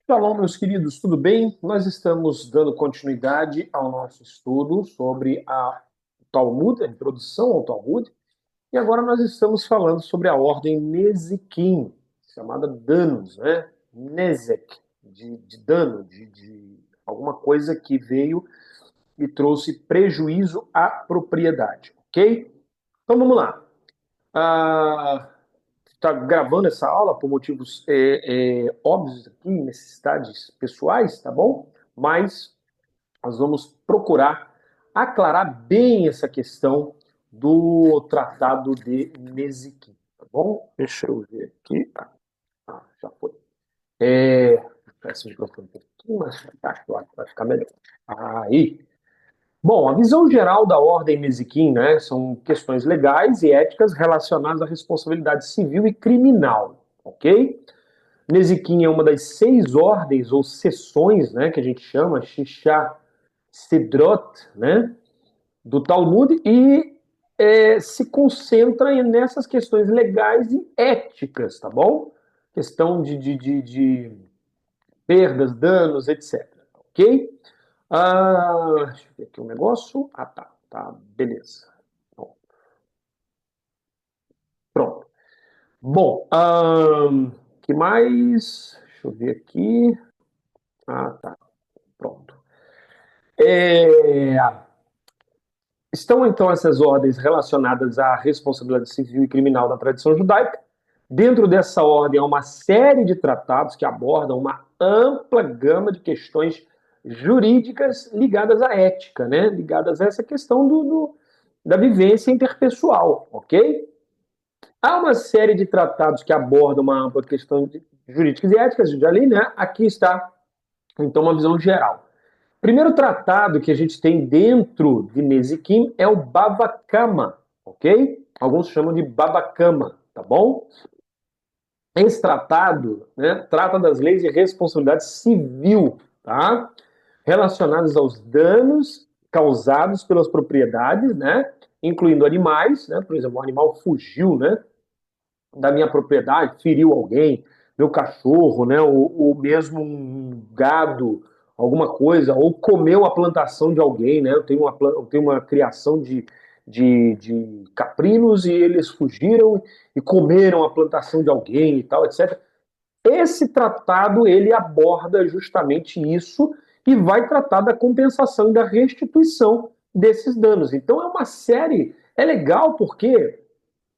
Shalom, meus queridos, tudo bem? Nós estamos dando continuidade ao nosso estudo sobre o Talmud, a introdução ao Talmud, e agora nós estamos falando sobre a ordem Nezikim, chamada danos, né? Nezek, de dano, de alguma coisa que veio e trouxe prejuízo à propriedade, ok? Então vamos lá. Ah, está gravando essa aula por motivos óbvios aqui, necessidades pessoais, tá bom? Mas nós vamos procurar aclarar bem essa questão do Tratado de Nezikin, tá bom? Deixa eu ver aqui. Já foi. Esse microfone um pouquinho mais para baixo, eu acho que vai ficar melhor. Aí. Bom, a visão geral da ordem Nezikin, né, são questões legais e éticas relacionadas à responsabilidade civil e criminal, ok? Nezikin é uma das 6 ordens ou seções, né, que a gente chama, Shisha Sedrot, né, do Talmud e se concentra nessas questões legais e éticas, tá bom? Questão de perdas, danos, etc. Ok? Deixa eu ver aqui um negócio. Tá, beleza. Bom, pronto. Bom, que mais? Deixa eu ver aqui. Tá, pronto. É, Estão então essas ordens relacionadas à responsabilidade civil e criminal da tradição judaica. Dentro dessa ordem há uma série de tratados que abordam uma ampla gama de questões jurídicas ligadas à ética, né? Ligadas a essa questão da vivência interpessoal, ok? Há uma série de tratados que abordam uma ampla questão de jurídicas e éticas, já li, né? Aqui está, então, uma visão geral. O primeiro tratado que a gente tem dentro de Nezikim é o Bava Kama, ok? Alguns chamam de Baba Kama, tá bom? Esse tratado, né, trata das leis de responsabilidade civil, tá? Relacionadas aos danos causados pelas propriedades, né? Incluindo animais, né? Por exemplo, um animal fugiu, né? Da minha propriedade, feriu alguém, meu cachorro, né, ou mesmo um gado, alguma coisa, ou comeu a plantação de alguém, né? Eu tenho uma criação de caprinos e eles fugiram e comeram a plantação de alguém e tal, etc. Esse tratado ele aborda justamente isso e vai tratar da compensação e da restituição desses danos. Então é uma série, é legal porque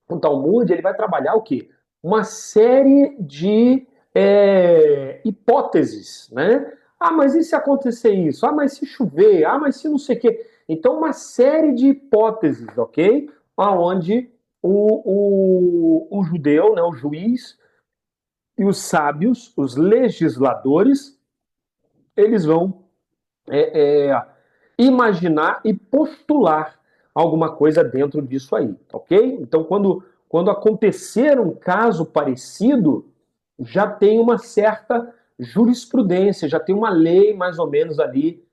o Talmud ele vai trabalhar o quê? Uma série de hipóteses, né? Mas e se acontecer isso? Mas se chover? Mas se não sei o quê? Então, uma série de hipóteses, ok? Onde o judeu, né, o juiz e os sábios, os legisladores, eles vão imaginar e postular alguma coisa dentro disso aí, ok? Então, quando acontecer um caso parecido, já tem uma certa jurisprudência, já tem uma lei mais ou menos ali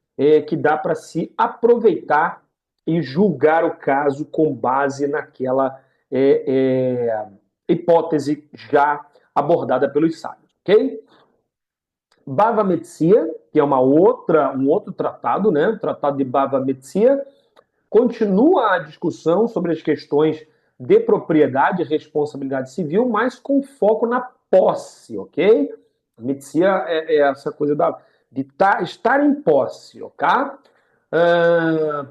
que dá para se aproveitar e julgar o caso com base naquela hipótese já abordada pelos sábios, ok? Bava Metzia, que é um outro tratado, né? O Tratado de Bava Metzia, continua a discussão sobre as questões de propriedade e responsabilidade civil, mas com foco na posse, ok? Metzia é essa coisa de estar em posse, ok?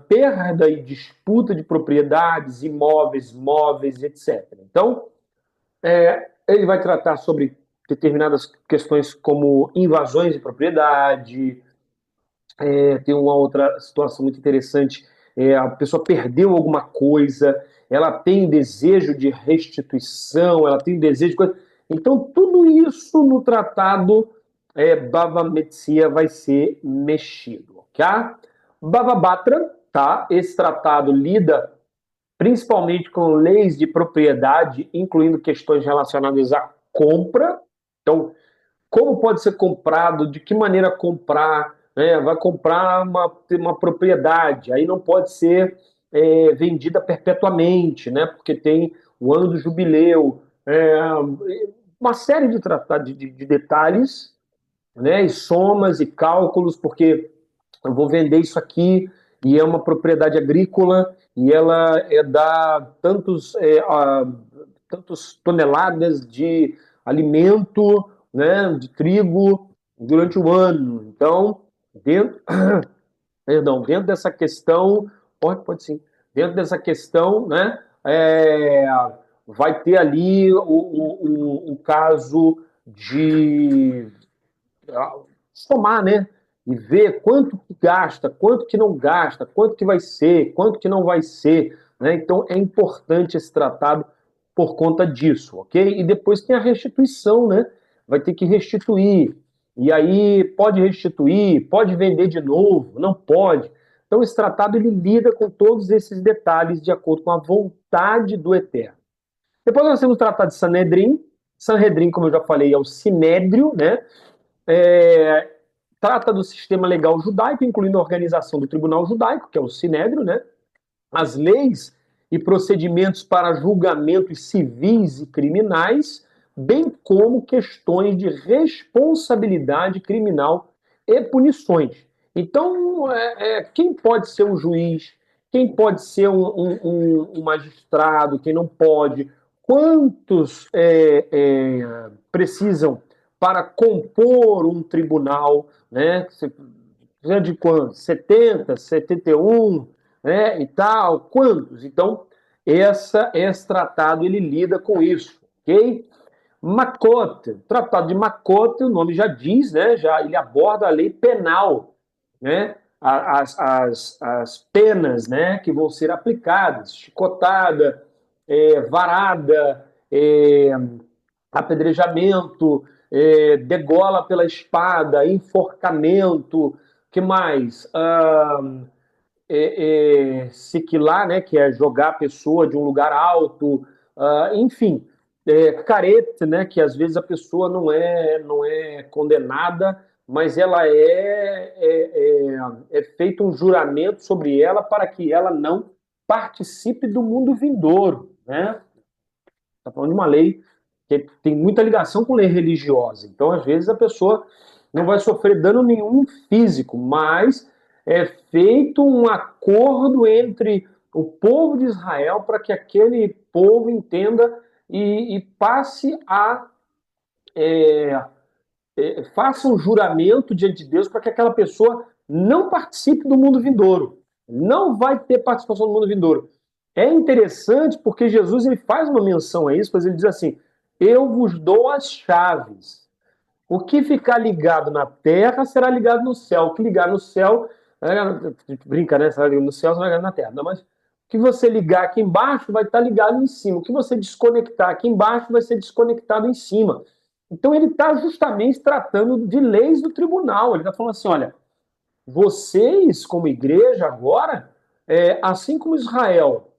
Perda e disputa de propriedades, imóveis, móveis, etc. Então, ele vai tratar sobre determinadas questões como invasões de propriedade. Tem uma outra situação muito interessante, a pessoa perdeu alguma coisa, ela tem desejo de restituição, ela tem desejo de coisa. Então, tudo isso no tratado Bava Metzia vai ser mexido, ok? Bava Batra, tá? Esse tratado lida principalmente com leis de propriedade, incluindo questões relacionadas à compra. Então, como pode ser comprado, de que maneira comprar, né? Vai comprar uma propriedade, aí não pode ser vendida perpetuamente, né? Porque tem o ano do jubileu, uma série de detalhes né? E somas e cálculos, porque eu vou vender isso aqui e é uma propriedade agrícola e ela dá tantos toneladas de alimento, né, de trigo durante o ano. Então, dentro, dentro dessa questão, pode sim, dentro dessa questão, né, vai ter ali o caso de somar, né? E ver quanto que gasta, quanto que não gasta, quanto que vai ser, quanto que não vai ser, né? Então é importante esse tratado por conta disso, ok? E depois tem a restituição, né? Vai ter que restituir. E aí pode restituir, pode vender de novo, não pode. Então esse tratado ele lida com todos esses detalhes de acordo com a vontade do Eterno. Depois nós temos o tratado de Sanedrim. Sanedrim, como eu já falei, é o sinédrio, né? É, trata do sistema legal judaico, incluindo a organização do tribunal judaico, que é o Sinédrio, né? As leis e procedimentos para julgamentos civis e criminais, bem como questões de responsabilidade criminal e punições. Então, quem pode ser um juiz, quem pode ser um magistrado, quem não pode, quantos precisam para compor um tribunal, né? Precisa de quantos? 70, 71, né? E tal, quantos? Então, esse tratado ele lida com isso, ok? Makot, o Tratado de Makot, o nome já diz, né? Já ele aborda a lei penal, né? As penas, né? Que vão ser aplicadas, chicotada, varada, apedrejamento, degola pela espada, enforcamento, que mais? Sequilar, né, que é jogar a pessoa de um lugar alto, enfim, carete, né, que às vezes a pessoa não é condenada, mas ela é feito um juramento sobre ela para que ela não participe do mundo vindouro, né? Está falando de uma lei que tem muita ligação com lei religiosa. Então, às vezes, a pessoa não vai sofrer dano nenhum físico, mas é feito um acordo entre o povo de Israel para que aquele povo entenda e passe a faça um juramento diante de Deus para que aquela pessoa não participe do mundo vindouro. Não vai ter participação no mundo vindouro. É interessante porque Jesus ele faz uma menção a isso, mas ele diz assim: eu vos dou as chaves. O que ficar ligado na terra será ligado no céu. O que ligar no céu, brinca, né? Será ligado no céu, será ligado na terra. Não, mas o que você ligar aqui embaixo vai estar ligado em cima. O que você desconectar aqui embaixo vai ser desconectado em cima. Então ele está justamente tratando de leis do tribunal. Ele está falando assim: olha, vocês, como igreja, agora, assim como Israel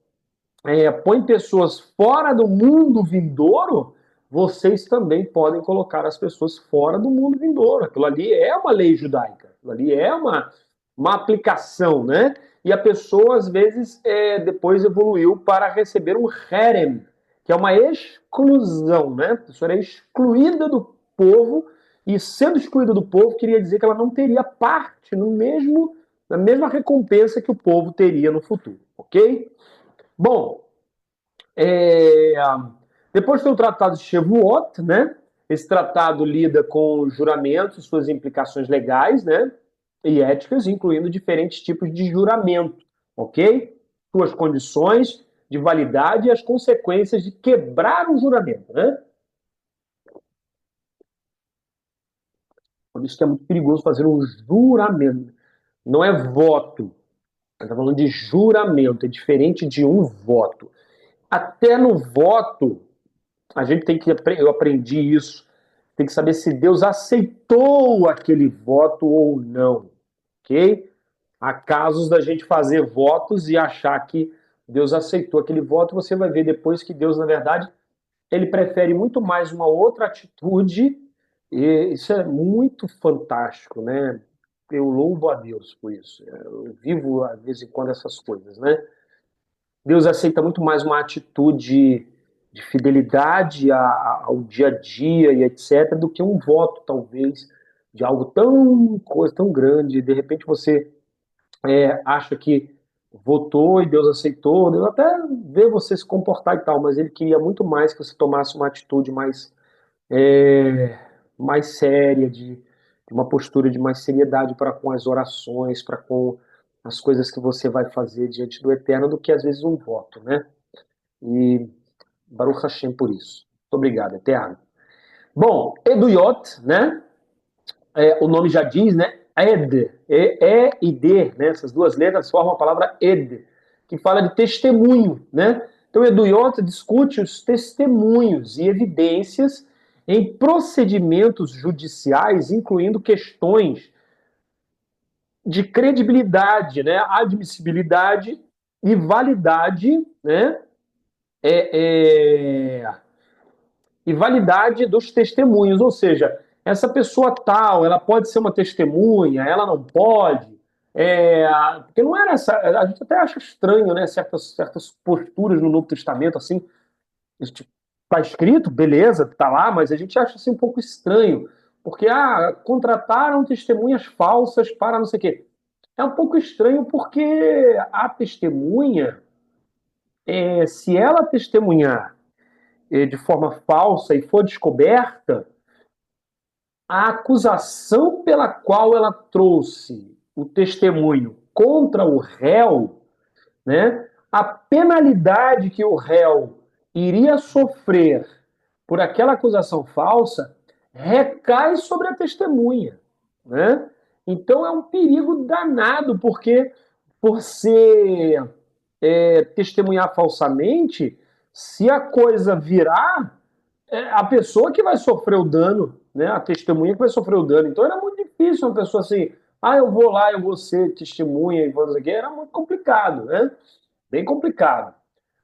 põe pessoas fora do mundo vindouro, vocês também podem colocar as pessoas fora do mundo vindouro. Aquilo ali é uma lei judaica, aquilo ali é uma aplicação, né? E a pessoa, às vezes, depois evoluiu para receber um herem, que é uma exclusão, né? A pessoa era excluída do povo, e sendo excluída do povo, queria dizer que ela não teria parte na mesma recompensa que o povo teria no futuro, ok? Bom, é, depois tem o Tratado de Shavuot, né? Esse tratado lida com juramentos, suas implicações legais, né? E éticas, incluindo diferentes tipos de juramento, ok? Suas condições de validade e as consequências de quebrar o juramento, né? Por isso que é muito perigoso fazer um juramento. Não é voto, está falando de juramento, é diferente de um voto. Até no voto, a gente tem que, eu aprendi isso, tem que saber se Deus aceitou aquele voto ou não, ok? Há casos da gente fazer votos e achar que Deus aceitou aquele voto, você vai ver depois que Deus, na verdade, ele prefere muito mais uma outra atitude, e isso é muito fantástico, né? Eu louvo a Deus por isso. Eu vivo, de vez em quando, essas coisas, né? Deus aceita muito mais uma atitude de fidelidade ao dia a dia e etc., do que um voto, talvez, de algo tão, coisa tão grande, de repente você acha que votou e Deus aceitou, Deus até vê você se comportar e tal, mas ele queria muito mais que você tomasse uma atitude é, mais séria, de uma postura de mais seriedade para com as orações, para com as coisas que você vai fazer diante do Eterno, do que às vezes um voto, né? E Baruch Hashem por isso. Muito obrigado, Eterno. Bom, Eduyot, né? O nome já diz, né? Ed, E e D, né? Essas duas letras formam a palavra Ed, que fala de testemunho, né? Então, Eduyot discute os testemunhos e evidências em procedimentos judiciais, incluindo questões de credibilidade, né? Admissibilidade e validade, né? É, é, e validade dos testemunhos, ou seja, essa pessoa tal, ela pode ser uma testemunha, ela não pode, porque não era essa, a gente até acha estranho, né, certas posturas no Novo Testamento, assim, está escrito, beleza, está lá, mas a gente acha assim um pouco estranho, porque contrataram testemunhas falsas para não sei o quê. É um pouco estranho porque a testemunha, se ela testemunhar de forma falsa e for descoberta, a acusação pela qual ela trouxe o testemunho contra o réu, né, a penalidade que o réu iria sofrer por aquela acusação falsa recai sobre a testemunha, né? Então é um perigo danado, porque por ser testemunhar falsamente, se a coisa virar, a pessoa que vai sofrer o dano, né? A testemunha que vai sofrer o dano. Então era muito difícil uma pessoa assim, eu vou lá, eu vou ser testemunha e vou dizer que era muito complicado, né? Bem complicado.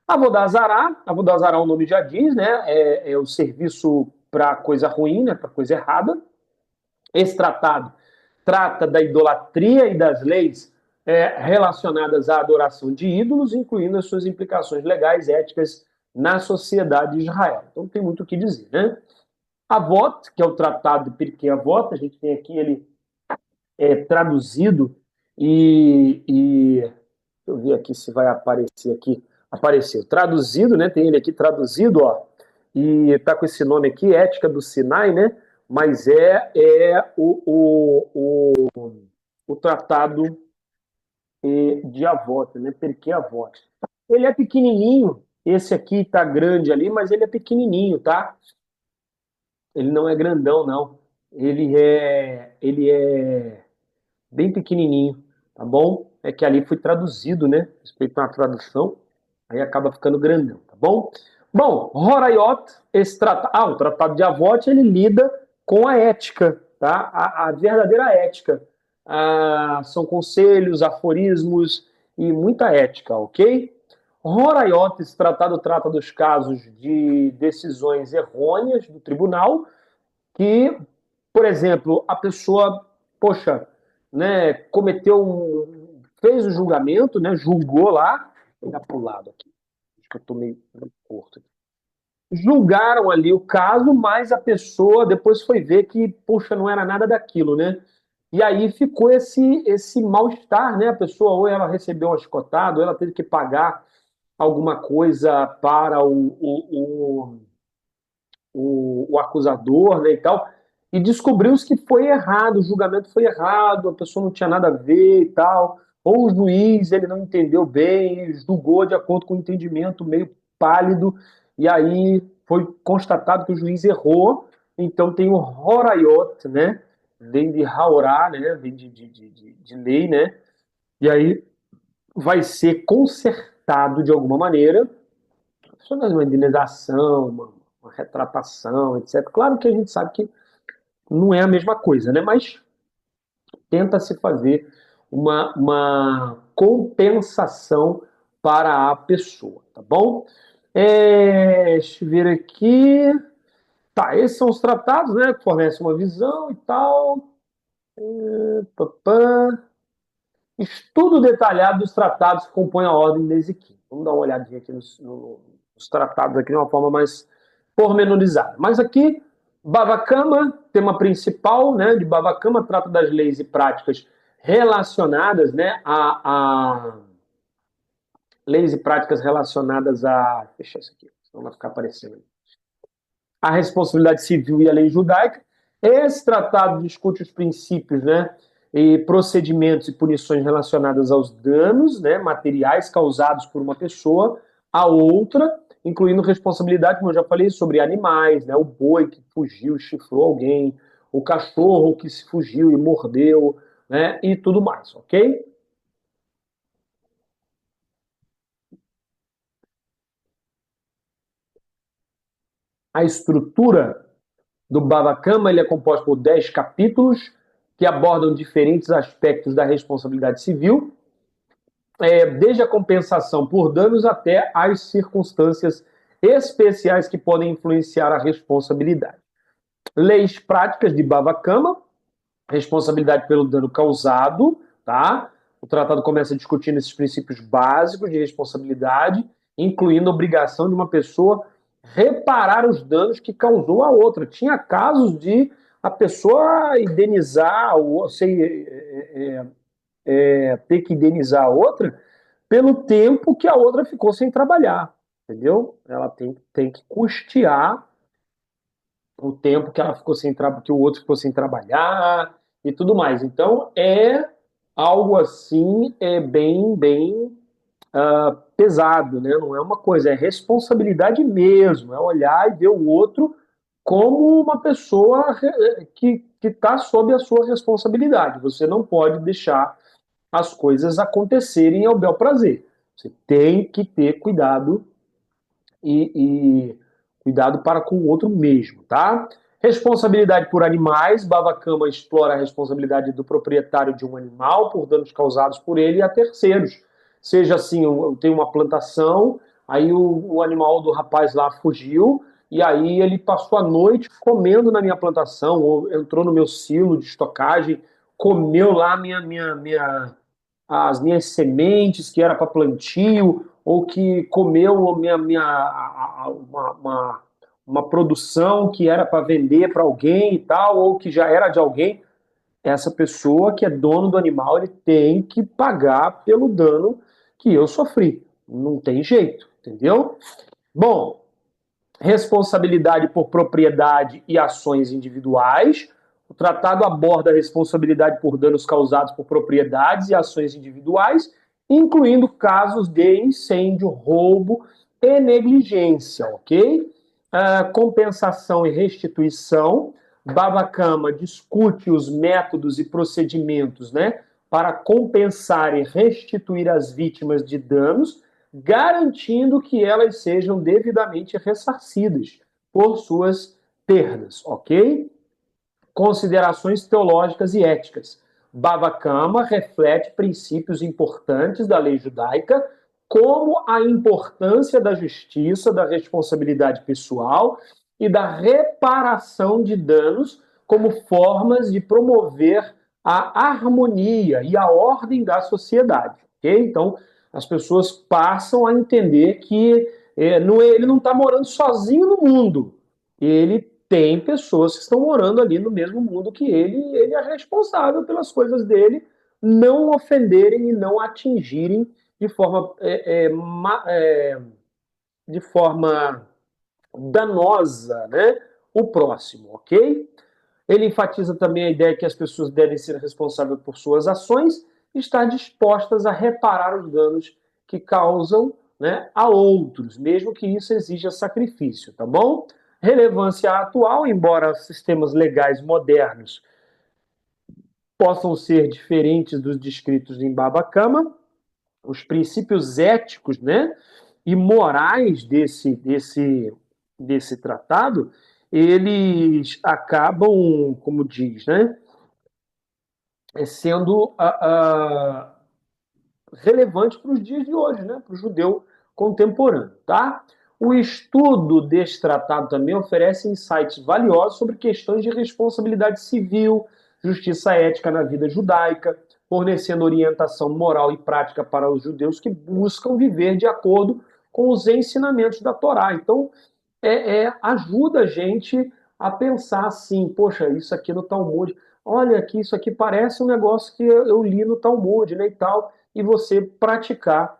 Avodazará, o nome já diz, né? É o serviço para coisa ruim, né? Para coisa errada. Esse tratado trata da idolatria e das leis relacionadas à adoração de ídolos, incluindo as suas implicações legais e éticas na sociedade de Israel. Então tem muito o que dizer, né? Avot, que é o tratado de Pirkei Avot, a gente tem aqui ele traduzido deixa eu ver aqui se vai aparecer aqui. Apareceu. Traduzido, né? Tem ele aqui traduzido, ó. E está com esse nome aqui, Ética do Sinai, né? Mas o tratado de Avot, né? Porque Avot. Ele é pequenininho. Esse aqui tá grande ali, mas ele é pequenininho, tá? Ele não é grandão, não. Ele é bem pequenininho, tá bom? É que ali foi traduzido, né? Respeito à tradução, aí acaba ficando grandão, tá bom? Bom, Horayot, o Tratado de Avot, ele lida com a ética, tá? A verdadeira ética. São conselhos, aforismos e muita ética, ok? Horayot, esse tratado trata dos casos de decisões errôneas do tribunal, que, por exemplo, a pessoa, poxa, né, fez o julgamento, né, julgou lá, vou dar para o lado aqui, acho que eu estou meio curto. Julgaram ali o caso, mas a pessoa depois foi ver que, poxa, não era nada daquilo, né? E aí ficou esse mal-estar, né? A pessoa ou ela recebeu um chicotada, ou ela teve que pagar alguma coisa para o acusador, né, e tal, e descobriu-se que foi errado, o julgamento foi errado, a pessoa não tinha nada a ver e tal, ou o juiz ele não entendeu bem, julgou de acordo com o entendimento meio pálido, e aí foi constatado que o juiz errou, então tem o horayot, né, vem de haorá, né, vem de lei, né, e aí vai ser consertado de alguma maneira, só uma indenização, uma retratação, etc. Claro que a gente sabe que não é a mesma coisa, né? Mas tenta-se fazer uma compensação para a pessoa, tá bom? Deixa eu ver aqui. Tá, esses são os tratados, né? Que fornecem uma visão e tal. Papá. Estudo detalhado dos tratados que compõem a ordem de Ezequiel. Vamos dar uma olhadinha aqui nos tratados aqui de uma forma mais pormenorizada. Mas aqui, Bava Kama tema principal, né, de Bava Kama trata das leis e práticas relacionadas, né, a leis e práticas relacionadas a, deixa isso aqui, senão vai ficar aparecendo, a responsabilidade civil e a lei judaica. Esse tratado discute os princípios, né, e procedimentos e punições relacionadas aos danos, né, materiais causados por uma pessoa a outra, incluindo responsabilidade, como eu já falei, sobre animais, né, o boi que fugiu, chifrou alguém, o cachorro que se fugiu e mordeu, né, e tudo mais, ok? A estrutura do Bava Kama ele é composto por 10 capítulos que abordam diferentes aspectos da responsabilidade civil, desde a compensação por danos até as circunstâncias especiais que podem influenciar a responsabilidade. Leis práticas de Bava Kama, responsabilidade pelo dano causado, tá? O tratado começa discutindo esses princípios básicos de responsabilidade, incluindo a obrigação de uma pessoa reparar os danos que causou a outra. Tinha casos de a pessoa indenizar, ou ter que indenizar a outra pelo tempo que a outra ficou sem trabalhar, entendeu? Ela tem que custear o tempo que ela ficou sem que o outro ficou sem trabalhar e tudo mais. Então é algo assim bem pesado, né? Não é uma coisa, é responsabilidade mesmo, é olhar e ver o outro como uma pessoa que está sob a sua responsabilidade. Você não pode deixar as coisas acontecerem ao bel prazer. Você tem que ter cuidado e cuidado para com o outro mesmo, tá? Responsabilidade por animais. Bava Kama explora a responsabilidade do proprietário de um animal por danos causados por ele a terceiros. Seja assim, eu tenho uma plantação, aí o animal do rapaz lá fugiu, e aí ele passou a noite comendo na minha plantação, ou entrou no meu silo de estocagem, comeu lá as minhas sementes que era para plantio, ou que comeu uma produção que era para vender para alguém e tal, ou que já era de alguém, essa pessoa que é dono do animal, ele tem que pagar pelo dano que eu sofri. Não tem jeito, entendeu? Bom, responsabilidade por propriedade e ações individuais. O tratado aborda a responsabilidade por danos causados por propriedades e ações individuais, incluindo casos de incêndio, roubo e negligência, ok? Compensação e restituição. Bava Kama discute os métodos e procedimentos, né, para compensar e restituir as vítimas de danos, garantindo que elas sejam devidamente ressarcidas por suas perdas, ok? Considerações teológicas e éticas. Bava Kama reflete princípios importantes da lei judaica, como a importância da justiça, da responsabilidade pessoal e da reparação de danos como formas de promover a harmonia e a ordem da sociedade. Okay? Então, as pessoas passam a entender que ele não está morando sozinho no mundo. Ele tem pessoas que estão morando ali no mesmo mundo que ele é responsável pelas coisas dele não ofenderem e não atingirem de forma, de forma danosa, né, o próximo, ok? Ele enfatiza também a ideia que as pessoas devem ser responsáveis por suas ações e estar dispostas a reparar os danos que causam, né, a outros, mesmo que isso exija sacrifício, tá bom? Relevância atual, embora sistemas legais modernos possam ser diferentes dos descritos em Baba Kama, os princípios éticos, né, e morais desse tratado, eles acabam, como diz, né, sendo relevante para os dias de hoje, né, para o judeu contemporâneo, tá? O estudo deste tratado também oferece insights valiosos sobre questões de responsabilidade civil, justiça ética na vida judaica, fornecendo orientação moral e prática para os judeus que buscam viver de acordo com os ensinamentos da Torá. Então, ajuda a gente a pensar assim, poxa, isso aqui no Talmud, olha aqui, isso aqui parece um negócio que eu li no Talmud, né, e tal, e você praticar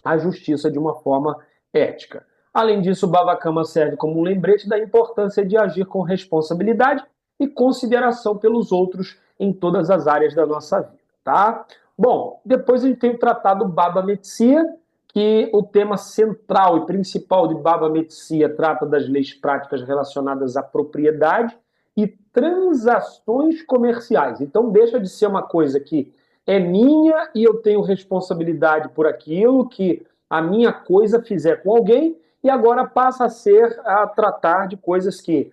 a justiça de uma forma ética. Além disso, o Bava Kama serve como um lembrete da importância de agir com responsabilidade e consideração pelos outros em todas as áreas da nossa vida, tá? Bom, depois a gente tem o tratado Baba Metzia, que o tema central e principal de Baba Metzia trata das leis práticas relacionadas à propriedade e transações comerciais. Então deixa de ser uma coisa que é minha e eu tenho responsabilidade por aquilo que a minha coisa fizer com alguém e agora passa a tratar de coisas que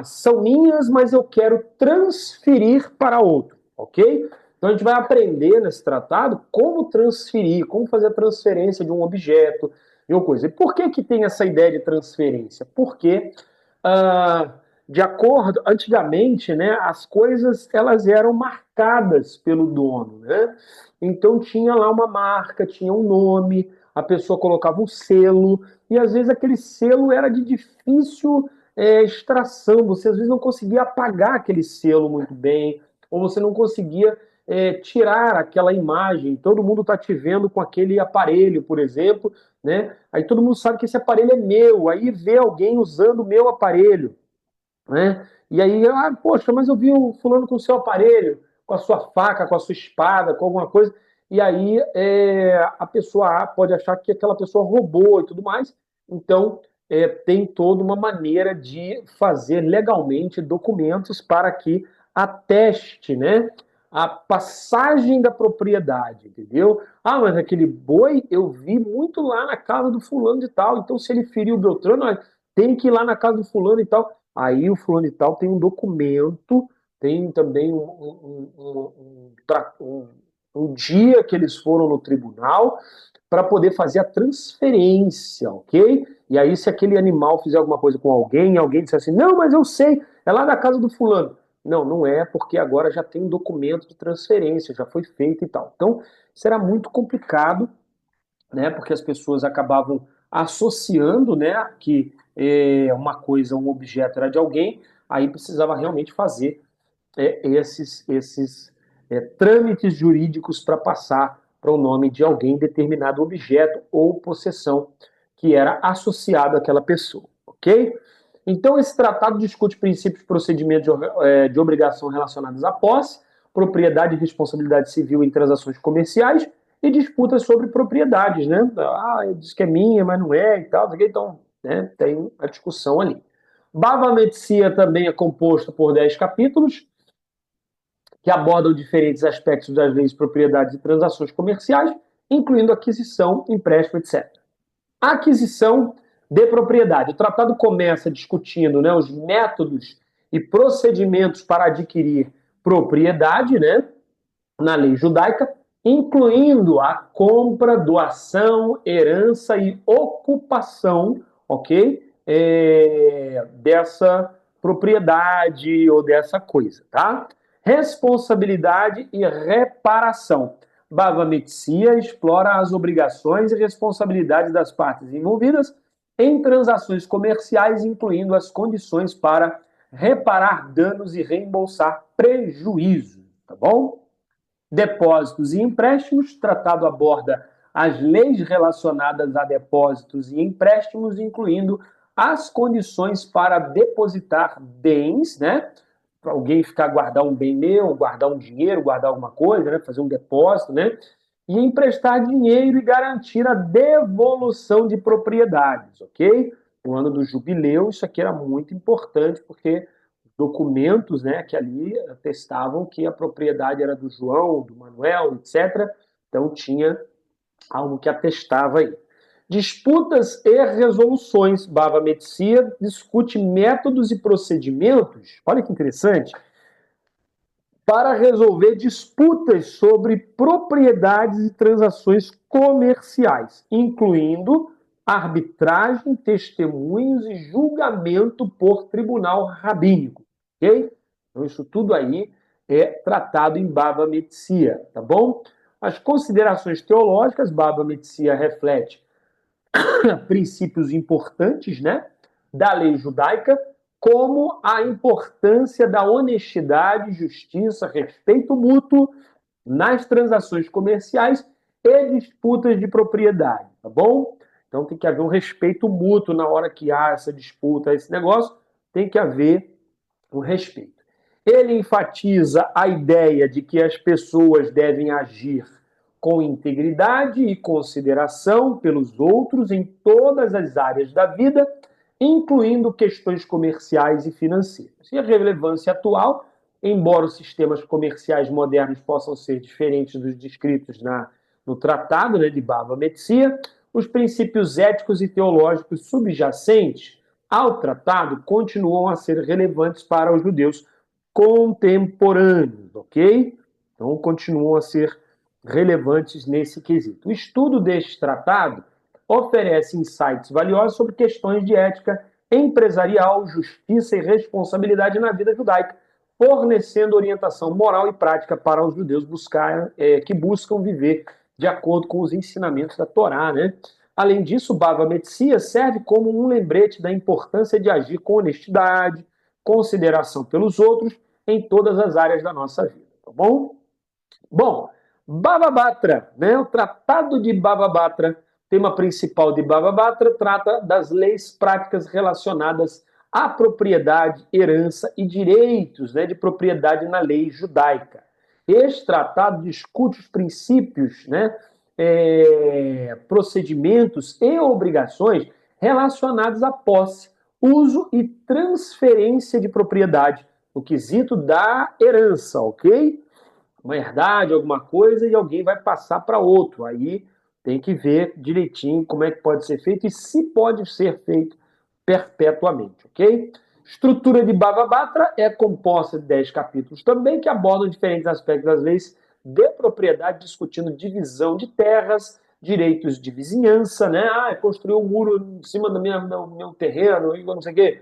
são minhas, mas eu quero transferir para outro, ok? Então a gente vai aprender nesse tratado como transferir, como fazer a transferência de um objeto, de uma coisa. E por que que tem essa ideia de transferência? Porque ah, de acordo, antigamente, né, as coisas elas eram marcadas pelo dono, né? Então tinha lá uma marca, tinha um nome, a pessoa colocava um selo e às vezes aquele selo era de difícil extração. Você às vezes não conseguia apagar aquele selo muito bem, ou você não conseguia tirar aquela imagem. Todo mundo está te vendo com aquele aparelho, por exemplo, né? Aí todo mundo sabe que esse aparelho é meu. Aí vê alguém usando o meu aparelho, né? E aí, poxa, mas eu vi o fulano com o seu aparelho, com a sua faca, com a sua espada, com alguma coisa, e aí a pessoa A pode achar que aquela pessoa roubou e tudo mais. Então, tem toda uma maneira de fazer legalmente documentos para que ateste, né, a passagem da propriedade, entendeu? Ah, mas aquele boi eu vi muito lá na casa do fulano de tal, então se ele feriu o Beltrano, tem que ir lá na casa do fulano e tal. Aí o fulano e tal tem um documento, tem também um dia que eles foram no tribunal para poder fazer a transferência, ok? E aí, se aquele animal fizer alguma coisa com alguém, alguém disser assim, não, mas eu sei, é lá da casa do fulano. Não, não é, porque agora já tem um documento de transferência, já foi feito e tal. Então, será muito complicado, né? Porque as pessoas acabavam associando, né, que uma coisa, um objeto era de alguém, aí precisava realmente fazer esses trâmites jurídicos para passar para o nome de alguém determinado objeto ou possessão que era associado àquela pessoa, ok? Então, esse tratado discute princípios e procedimentos de obrigação relacionados à posse, propriedade e responsabilidade civil em transações comerciais e disputas sobre propriedades, né? Ah, diz que é minha, mas não é e tal, então, né, tem a discussão ali. Bava Metzia também é composto por 10 capítulos, que abordam diferentes aspectos das leis de propriedades e transações comerciais, incluindo aquisição, empréstimo, etc. A aquisição de propriedade. O tratado começa discutindo, né, os métodos e procedimentos para adquirir propriedade, né, na lei judaica, incluindo a compra, doação, herança e ocupação, ok? Dessa propriedade ou dessa coisa, tá? Responsabilidade e reparação. Bava Metzia explora as obrigações e responsabilidades das partes envolvidas em transações comerciais, incluindo as condições para reparar danos e reembolsar prejuízos, tá bom? Depósitos e empréstimos, tratado aborda as leis relacionadas a depósitos e empréstimos, incluindo as condições para depositar bens, né? Para alguém ficar guardar um bem meu, guardar um dinheiro, guardar alguma coisa, né? Fazer um depósito, né? E emprestar dinheiro e garantir a devolução de propriedades, ok? No ano do jubileu, isso aqui era muito importante, porque documentos, né, que ali atestavam que a propriedade era do João, do Manuel, etc. Então tinha algo que atestava aí. Disputas e resoluções. Bava Metzia discute métodos e procedimentos, olha que interessante, para resolver disputas sobre propriedades e transações comerciais, incluindo arbitragem, testemunhos e julgamento por tribunal rabínico, ok? Então isso tudo aí é tratado em Bava Metzia, tá bom? As considerações teológicas, Bava Metzia reflete princípios importantes, né, da lei judaica, como a importância da honestidade, justiça, respeito mútuo nas transações comerciais e disputas de propriedade, tá bom? Então tem que haver um respeito mútuo na hora que há essa disputa, esse negócio, tem que haver um respeito. Ele enfatiza a ideia de que as pessoas devem agir com integridade e consideração pelos outros em todas as áreas da vida, incluindo questões comerciais e financeiras. E a relevância atual, embora os sistemas comerciais modernos possam ser diferentes dos descritos no tratado, né, de Bava Metzia, os princípios éticos e teológicos subjacentes ao tratado continuam a ser relevantes para os judeus contemporâneos, ok? Então, continuam a ser relevantes nesse quesito. O estudo deste tratado oferece insights valiosos sobre questões de ética empresarial, justiça e responsabilidade na vida judaica, fornecendo orientação moral e prática para os judeus que buscam viver de acordo com os ensinamentos da Torá, né? Além disso, o Bava Metzia serve como um lembrete da importância de agir com honestidade, consideração pelos outros em todas as áreas da nossa vida, tá bom? Bom, Bava Batra, né? O Tratado de Bava Batra, tema principal de Bava Batra, trata das leis práticas relacionadas à propriedade, herança e direitos, né, de propriedade na lei judaica. Este tratado discute os princípios, né, procedimentos e obrigações relacionados à posse, uso e transferência de propriedade, no quesito da herança, ok? Uma herdade, alguma coisa, e alguém vai passar para outro. Aí tem que ver direitinho como é que pode ser feito e se pode ser feito perpetuamente, ok? Estrutura de Bava Batra é composta de 10 capítulos também, que abordam diferentes aspectos das leis de propriedade, discutindo divisão de terras, direitos de vizinhança, né? Ah, construiu um muro em cima do meu terreno, não sei o quê.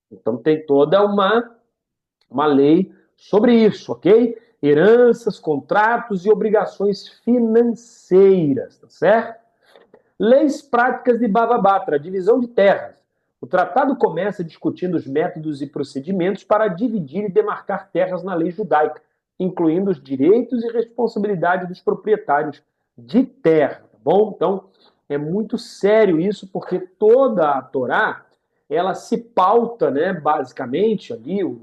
Então tem toda uma lei sobre isso, ok? Heranças, contratos e obrigações financeiras, tá certo? Leis práticas de Bava Batra, divisão de terras. O tratado começa discutindo os métodos e procedimentos para dividir e demarcar terras na lei judaica, incluindo os direitos e responsabilidades dos proprietários de terra, tá bom? Então, é muito sério isso, porque toda a Torá, ela se pauta, né, basicamente, ali, o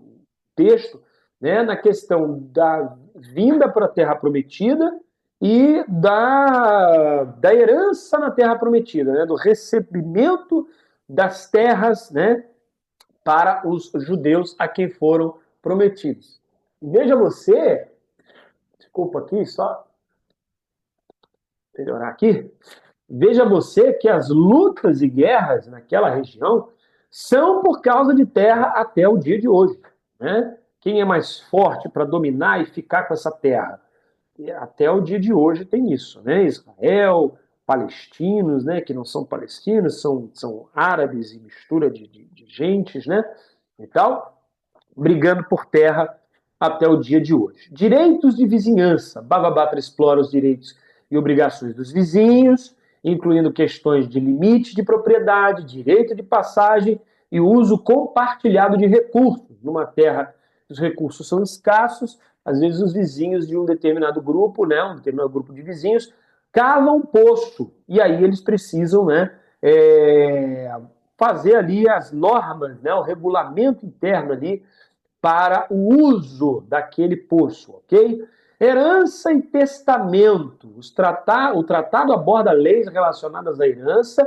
texto, né, na questão da vinda para a Terra Prometida e da herança na Terra Prometida, né, do recebimento das terras, né, para os judeus a quem foram prometidos. Veja você, desculpa aqui, só melhorar aqui, veja você que as lutas e guerras naquela região são por causa de terra até o dia de hoje, né? Quem é mais forte para dominar e ficar com essa terra? E até o dia de hoje tem isso, né? Israel, palestinos, né? Que não são palestinos, são árabes e mistura de gentes, né? E tal, brigando por terra até o dia de hoje. Direitos de vizinhança. Bava Batra explora os direitos e obrigações dos vizinhos, incluindo questões de limite de propriedade, direito de passagem e uso compartilhado de recursos. Numa terra os recursos são escassos, às vezes os vizinhos de um determinado grupo, né, um determinado grupo de vizinhos, cavam um poço e aí eles precisam, né, fazer ali as normas, né, o regulamento interno ali para o uso daquele poço, ok? Herança e testamento. O tratado aborda leis relacionadas à herança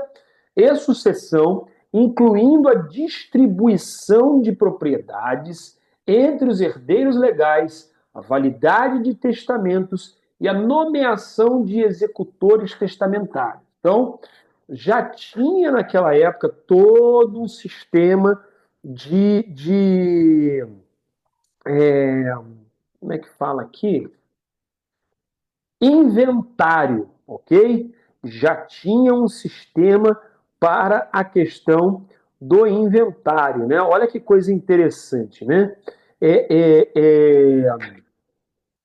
e sucessão, incluindo a distribuição de propriedades entre os herdeiros legais, a validade de testamentos e a nomeação de executores testamentários. Então, já tinha naquela época todo um sistema de como é que fala aqui? Inventário, ok? Já tinha um sistema para a questão do inventário, né? Olha que coisa interessante, né?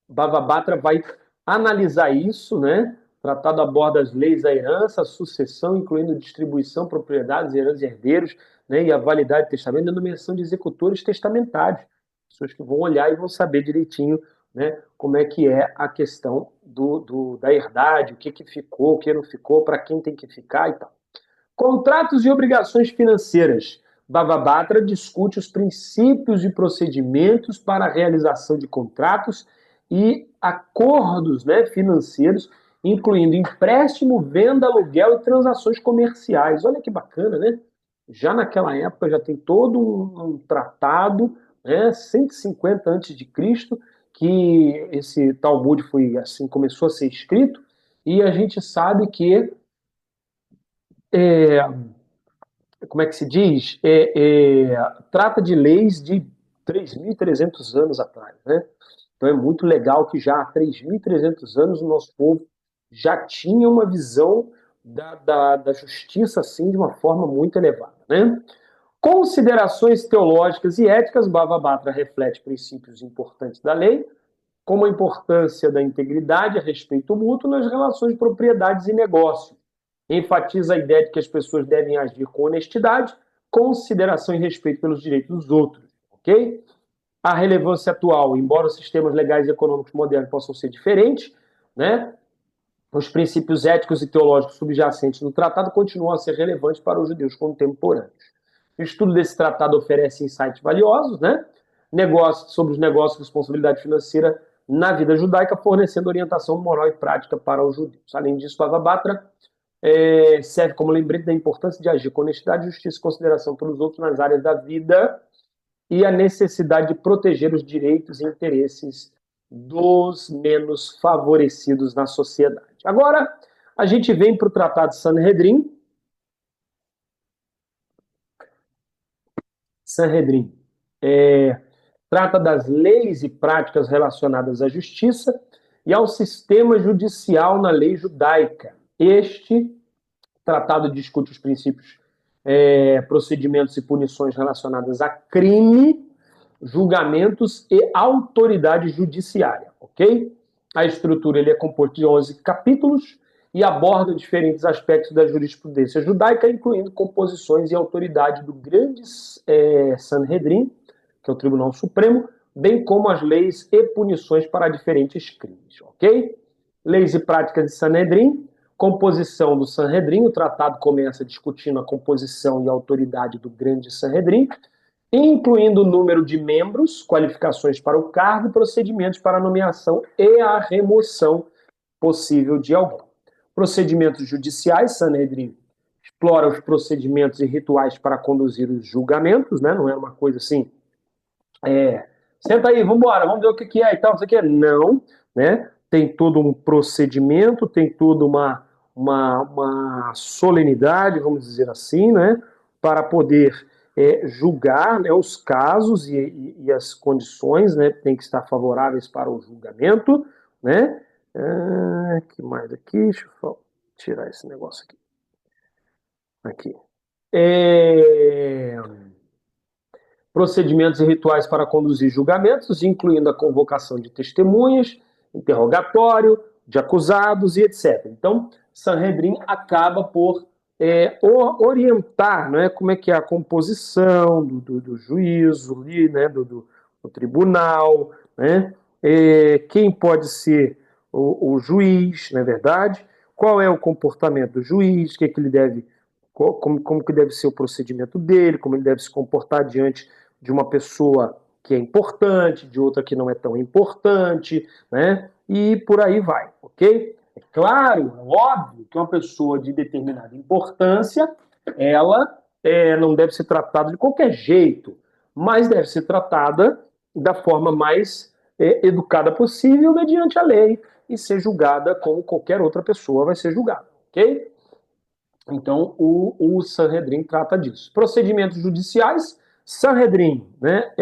Bava Batra vai analisar isso, né? O tratado aborda as leis da herança, a sucessão, incluindo distribuição, propriedades, heranças e herdeiros, né, e a validade do testamento e a nomeação de executores testamentários, pessoas que vão olhar e vão saber direitinho, né, como é que é a questão da herdade, o que ficou, o que não ficou, para quem tem que ficar e tal. Contratos e obrigações financeiras. Bhavabhatra discute os princípios e procedimentos para a realização de contratos e acordos, né, financeiros, incluindo empréstimo, venda, aluguel e transações comerciais. Olha que bacana, né? Já naquela época já tem todo um tratado, né, 150 antes de Cristo, que esse Talmud foi assim, começou a ser escrito, e a gente sabe que é, como é que se diz? Trata de leis de 3.300 anos atrás, né? Então é muito legal que já há 3.300 anos o nosso povo já tinha uma visão da justiça assim de uma forma muito elevada, né? Considerações teológicas e éticas, Bhavabhatra reflete princípios importantes da lei, como a importância da integridade a respeito mútuo nas relações de propriedades e negócios. Enfatiza a ideia de que as pessoas devem agir com honestidade, consideração e respeito pelos direitos dos outros, ok? A relevância atual, embora os sistemas legais e econômicos modernos possam ser diferentes, né? Os princípios éticos e teológicos subjacentes no tratado continuam a ser relevantes para os judeus contemporâneos. O estudo desse tratado oferece insights valiosos, né? Negócios, sobre os negócios e responsabilidade financeira na vida judaica, fornecendo orientação moral e prática para os judeus. Além disso, Bhavabhatra serve como lembrete da importância de agir com honestidade, justiça e consideração pelos outros nas áreas da vida e a necessidade de proteger os direitos e interesses dos menos favorecidos na sociedade. Agora, a gente vem para o Tratado de Sanhedrin. Sanhedrin trata das leis e práticas relacionadas à justiça e ao sistema judicial na lei judaica. Este tratado discute os princípios, procedimentos e punições relacionadas a crime, julgamentos e autoridade judiciária, ok? A estrutura ele é composta de 11 capítulos e aborda diferentes aspectos da jurisprudência judaica, incluindo composições e autoridade do grande Sanhedrin, que é o Tribunal Supremo, bem como as leis e punições para diferentes crimes, ok? Leis e práticas de Sanhedrin, composição do Sanhedrin, o tratado começa discutindo a composição e a autoridade do grande Sanhedrin, incluindo o número de membros, qualificações para o cargo e procedimentos para a nomeação e a remoção possível de alguém. Procedimentos judiciais, Sanhedrin explora os procedimentos e rituais para conduzir os julgamentos, né? Não é uma coisa assim, senta aí, vamos embora, vamos ver o que é e tal, não sei o que. Não, né? Tem todo um procedimento, tem toda uma solenidade, vamos dizer assim, né? Para poder julgar, né, os casos e as condições, né? Tem que estar favoráveis para o julgamento, né? Que mais aqui? Deixa eu tirar esse negócio aqui. Aqui. Procedimentos e rituais para conduzir julgamentos, incluindo a convocação de testemunhas, interrogatório de acusados e etc. Então, Sanhedrin acaba por orientar, né, como é que é a composição do juízo, né, do tribunal, né, quem pode ser o juiz, não é verdade? Qual é o comportamento do juiz, o que, é que ele deve, como que deve ser o procedimento dele, como ele deve se comportar diante de uma pessoa que é importante, de outra que não é tão importante, né? E por aí vai, ok? É claro, é óbvio que uma pessoa de determinada importância, ela não deve ser tratada de qualquer jeito, mas deve ser tratada da forma mais educada possível, mediante a lei, e ser julgada como qualquer outra pessoa vai ser julgada, ok? Então, o Sanhedrin trata disso. Procedimentos judiciais, Sanhedrin, né,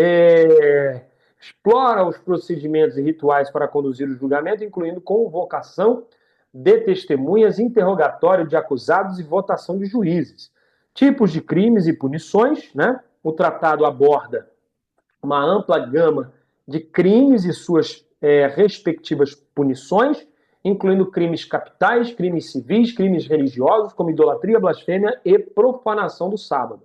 explora os procedimentos e rituais para conduzir o julgamento, incluindo convocação de testemunhas, interrogatório de acusados e votação de juízes. Tipos de crimes e punições, né? O tratado aborda uma ampla gama de crimes e suas respectivas punições, incluindo crimes capitais, crimes civis, crimes religiosos, como idolatria, blasfêmia e profanação do sábado.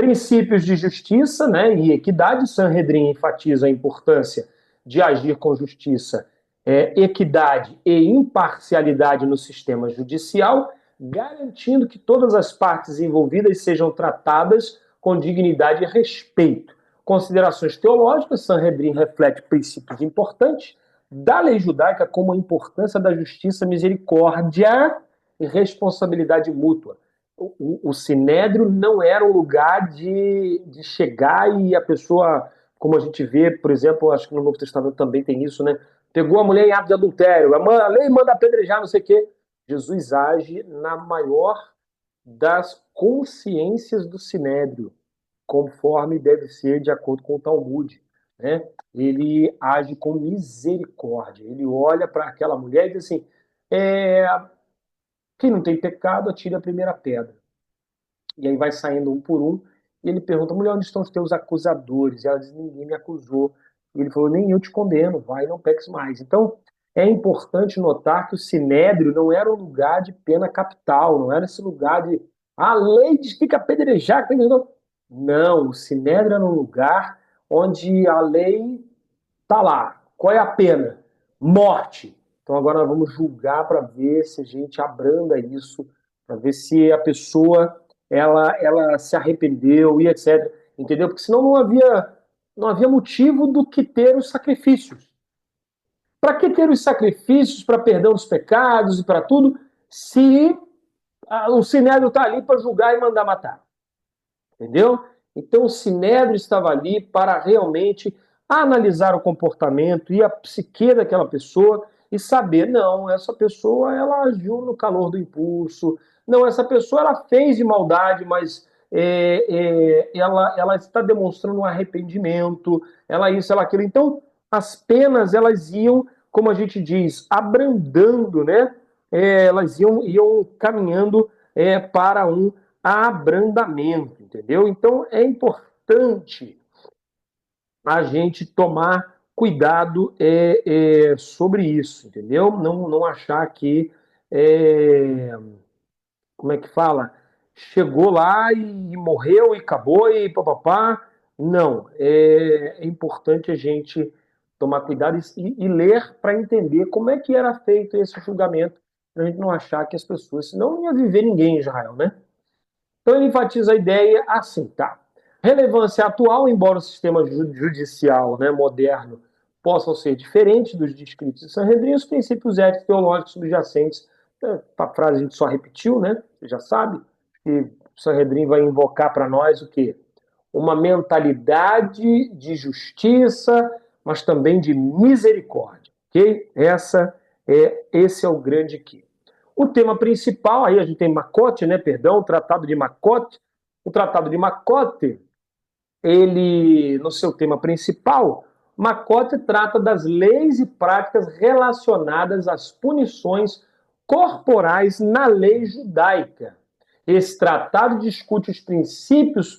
Princípios de justiça, né, e equidade. Sanhedrin enfatiza a importância de agir com justiça, equidade e imparcialidade no sistema judicial, garantindo que todas as partes envolvidas sejam tratadas com dignidade e respeito. Considerações teológicas. Sanhedrin reflete princípios importantes da lei judaica, como a importância da justiça, misericórdia e responsabilidade mútua. O sinédrio não era um lugar de chegar e a pessoa, como a gente vê, por exemplo, acho que no Novo Testamento também tem isso, né? Pegou a mulher em ato de adultério, a lei manda apedrejar, não sei o quê. Jesus age na maior das consciências do sinédrio, conforme deve ser de acordo com o Talmud, né? Ele age com misericórdia. Ele olha para aquela mulher e diz assim: quem não tem pecado, atire a primeira pedra. E aí vai saindo um por um, e ele pergunta: mulher, onde estão os teus acusadores? E ela diz: ninguém me acusou. E ele falou: nem eu te condeno, vai, não peques mais. Então, é importante notar que o sinédrio não era um lugar de pena capital, não era esse lugar de a lei diz que tem que apedrejar. Não, o sinédrio era um lugar onde a lei tá lá. Qual é a pena? Morte. Então agora nós vamos julgar para ver se a gente abranda isso, para ver se a pessoa ela se arrependeu e etc. Entendeu? Porque senão não havia motivo do que ter os sacrifícios. Para que ter os sacrifícios para perdão dos pecados e para tudo, se o sinédrio está ali para julgar e mandar matar? Entendeu? Então o sinédrio estava ali para realmente analisar o comportamento e a psique daquela pessoa e saber, não, essa pessoa ela agiu no calor do impulso, não, essa pessoa ela fez de maldade, mas ela está demonstrando um arrependimento, ela isso, ela aquilo. Então as penas elas iam, como a gente diz, abrandando, né? Elas iam caminhando para um abrandamento, entendeu? Então é importante a gente tomar cuidado sobre isso, entendeu? Não achar que, como é que fala? Chegou lá e morreu e acabou e papapá. Não, é importante a gente tomar cuidado e ler para entender como é que era feito esse julgamento, para a gente não achar que as pessoas, senão não ia viver ninguém em Israel, né? Então ele enfatiza a ideia assim, tá? Relevância atual, embora o sistema judicial, né, moderno possam ser diferentes dos descritos em Sanhedrin, os princípios éticos teológicos subjacentes, a frase a gente só repetiu, né? Você já sabe que Sanhedrin vai invocar para nós o quê? Uma mentalidade de justiça, mas também de misericórdia, ok? Esse é o grande aqui. O tema principal, aí a gente tem Macote, né? Perdão, o Tratado de Macote. O Tratado de Macote, ele, no seu tema principal, Macote trata das leis e práticas relacionadas às punições corporais na lei judaica. Esse tratado discute os princípios,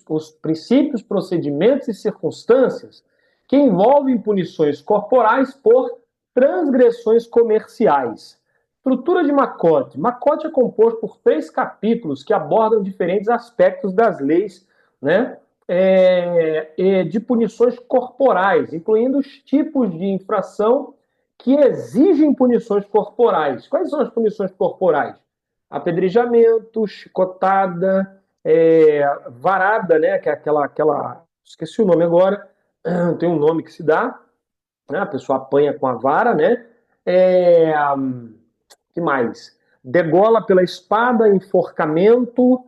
procedimentos e circunstâncias que envolvem punições corporais por transgressões comerciais. Estrutura de Macote. Macote é composto por 3 capítulos que abordam diferentes aspectos das leis, né, de punições corporais, incluindo os tipos de infração que exigem punições corporais. Quais são as punições corporais? Apedrejamento, chicotada, varada, né, que é aquela, esqueci o nome agora, tem um nome que se dá, né, a pessoa apanha com a vara, né, que mais? Degola pela espada, enforcamento,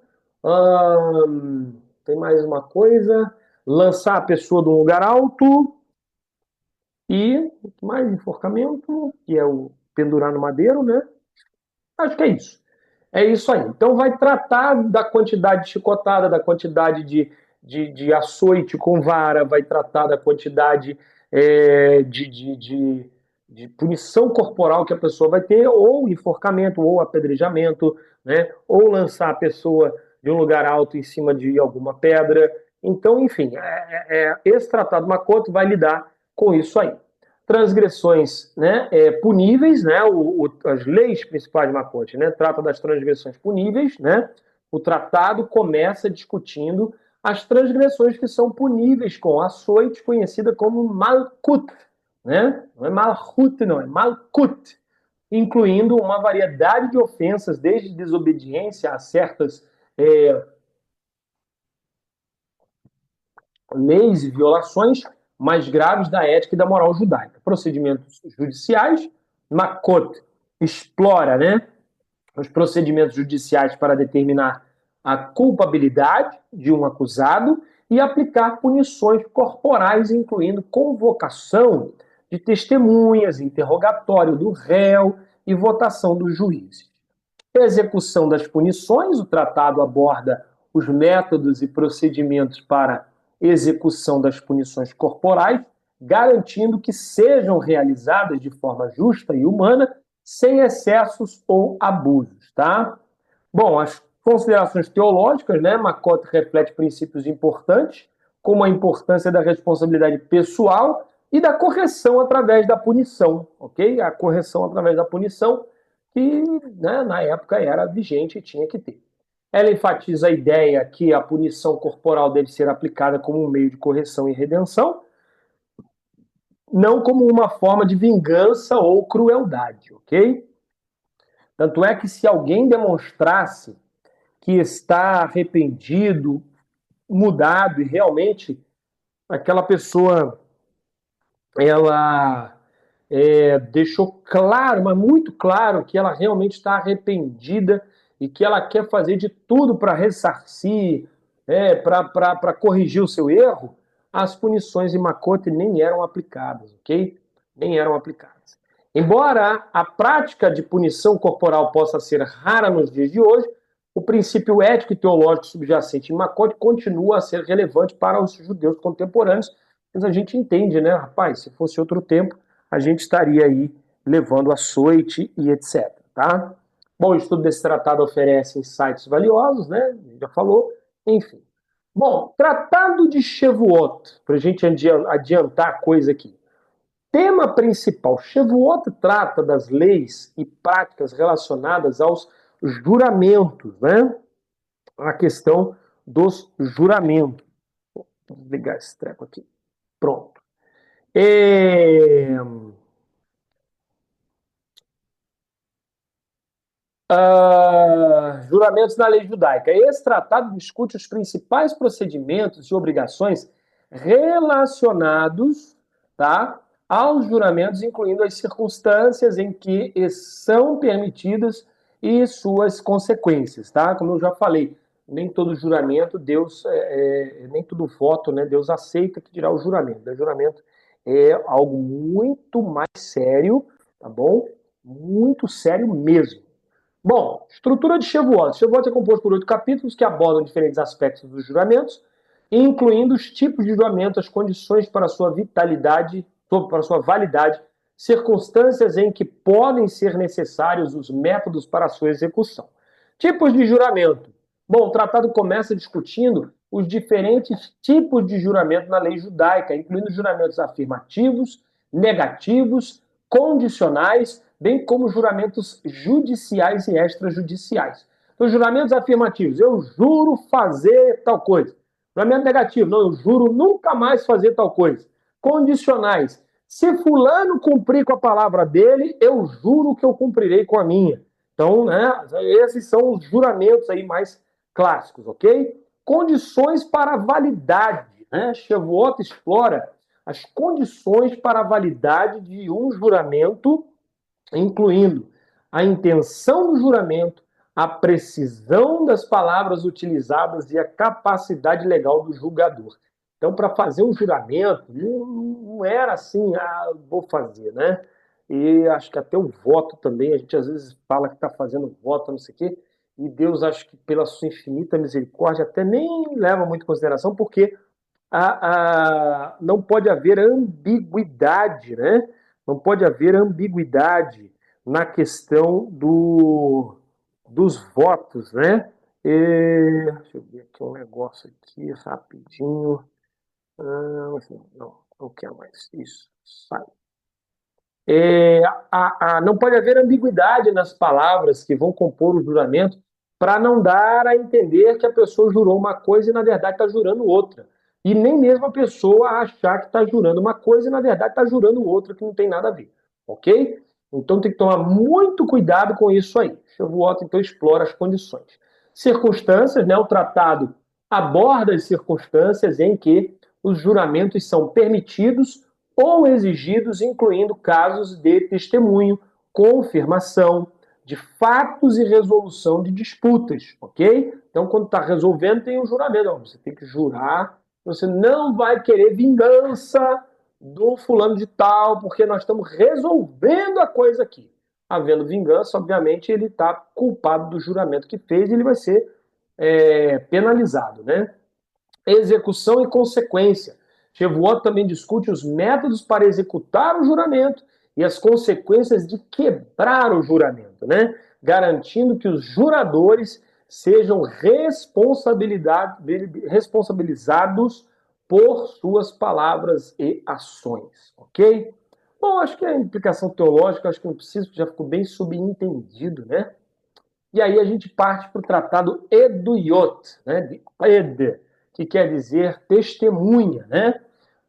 tem mais uma coisa, lançar a pessoa de um lugar alto e mais enforcamento, que é o pendurar no madeiro, né? Acho que é isso. É isso aí. Então vai tratar da quantidade de chicotada, da quantidade de açoite com vara, vai tratar da quantidade de punição corporal que a pessoa vai ter, ou enforcamento, ou apedrejamento, né? Ou lançar a pessoa de um lugar alto em cima de alguma pedra. Então, enfim, esse tratado Macoto vai lidar com isso aí. Transgressões, né, puníveis, né, as leis principais de Macote, né, trata das transgressões puníveis, né. O tratado começa discutindo as transgressões que são puníveis com açoite, conhecida como malkut, né? Não é malhut, não, é malkut, incluindo uma variedade de ofensas, desde desobediência a certas leis e violações mais graves da ética e da moral judaica. Procedimentos judiciais, Makot explora, né, os procedimentos judiciais para determinar a culpabilidade de um acusado e aplicar punições corporais, incluindo convocação de testemunhas, interrogatório do réu e votação dos juízes. Execução das punições, o tratado aborda os métodos e procedimentos para execução das punições corporais, garantindo que sejam realizadas de forma justa e humana, sem excessos ou abusos, tá? Bom, as considerações teológicas, né? Makot reflete princípios importantes, como a importância da responsabilidade pessoal e da correção através da punição, ok? A correção através da punição que, né, na época era vigente e tinha que ter. Ela enfatiza a ideia que a punição corporal deve ser aplicada como um meio de correção e redenção, não como uma forma de vingança ou crueldade, ok? Tanto é que se alguém demonstrasse que está arrependido, mudado e realmente aquela pessoa ela deixou claro, mas muito claro, que ela realmente está arrependida e que ela quer fazer de tudo para ressarcir, para corrigir o seu erro, as punições em Macote nem eram aplicadas, ok? Nem eram aplicadas. Embora a prática de punição corporal possa ser rara nos dias de hoje, o princípio ético e teológico subjacente em Macote continua a ser relevante para os judeus contemporâneos, mas a gente entende, né, rapaz, se fosse outro tempo, a gente estaria aí levando açoite e etc, tá? Bom, o estudo desse tratado oferece insights valiosos, né? A gente já falou, enfim. Bom, tratado de Shavuot, para a gente adiantar a coisa aqui. Tema principal. Shavuot trata das leis e práticas relacionadas aos juramentos, né? A questão dos juramentos. Vou ligar esse treco aqui. Pronto. É... Juramentos na lei judaica. Esse tratado discute os principais procedimentos e obrigações relacionados, tá, aos juramentos, incluindo as circunstâncias em que são permitidas e suas consequências, tá? Como eu já falei, nem todo juramento Deus, nem todo voto, né, Deus aceita, que dirá o juramento. O juramento é algo muito mais sério, tá bom? Muito sério mesmo. Bom, estrutura de Shavuot. Shavuot é composto por 8 capítulos que abordam diferentes aspectos dos juramentos, incluindo os tipos de juramento, as condições para sua vitalidade, para sua validade, circunstâncias em que podem ser necessários os métodos para sua execução. Tipos de juramento. Bom, o tratado começa discutindo os diferentes tipos de juramento na lei judaica, incluindo juramentos afirmativos, negativos, condicionais, bem como juramentos judiciais e extrajudiciais. Então, juramentos afirmativos, eu juro fazer tal coisa. Juramento negativo, não, eu juro nunca mais fazer tal coisa. Condicionais, se fulano cumprir com a palavra dele, eu juro que eu cumprirei com a minha. Então, né, esses são os juramentos aí mais clássicos, ok? Condições para validade, né? Shavuot explora as condições para a validade de um juramento, incluindo a intenção do juramento, a precisão das palavras utilizadas e a capacidade legal do julgador. Então, para fazer um juramento, não era assim, vou fazer, né? E acho que até o voto também, a gente às vezes fala que está fazendo voto, não sei o quê, e Deus, acho que pela sua infinita misericórdia, até nem leva muito em consideração, porque não pode haver ambiguidade, né? Não pode haver ambiguidade na questão dos votos, né? Deixa eu ver aqui um negócio aqui rapidinho. Não, não quero mais. Isso, sai. Não pode haver ambiguidade nas palavras que vão compor o juramento, para não dar a entender que a pessoa jurou uma coisa e na verdade está jurando outra. E nem mesmo a pessoa achar que está jurando uma coisa e na verdade está jurando outra que não tem nada a ver. Ok? Então tem que tomar muito cuidado com isso aí. Shavuot então explora as condições. Circunstâncias, né? O tratado aborda as circunstâncias em que os juramentos são permitidos ou exigidos, incluindo casos de testemunho, confirmação, de fatos e resolução de disputas, ok? Então, quando está resolvendo, tem um juramento. Ó, você tem que jurar, você não vai querer vingança do fulano de tal, porque nós estamos resolvendo a coisa aqui. Havendo vingança, obviamente, ele está culpado do juramento que fez e ele vai ser penalizado, né? Execução e consequência. Shavuot também discute os métodos para executar o juramento e as consequências de quebrar o juramento, né? Garantindo que os juradores sejam responsabilizados por suas palavras e ações, ok? Bom, acho que a implicação teológica, acho que não preciso, já ficou bem subentendido, né? E aí a gente parte para o tratado Eduyot, né, de Ed, que quer dizer testemunha. Né?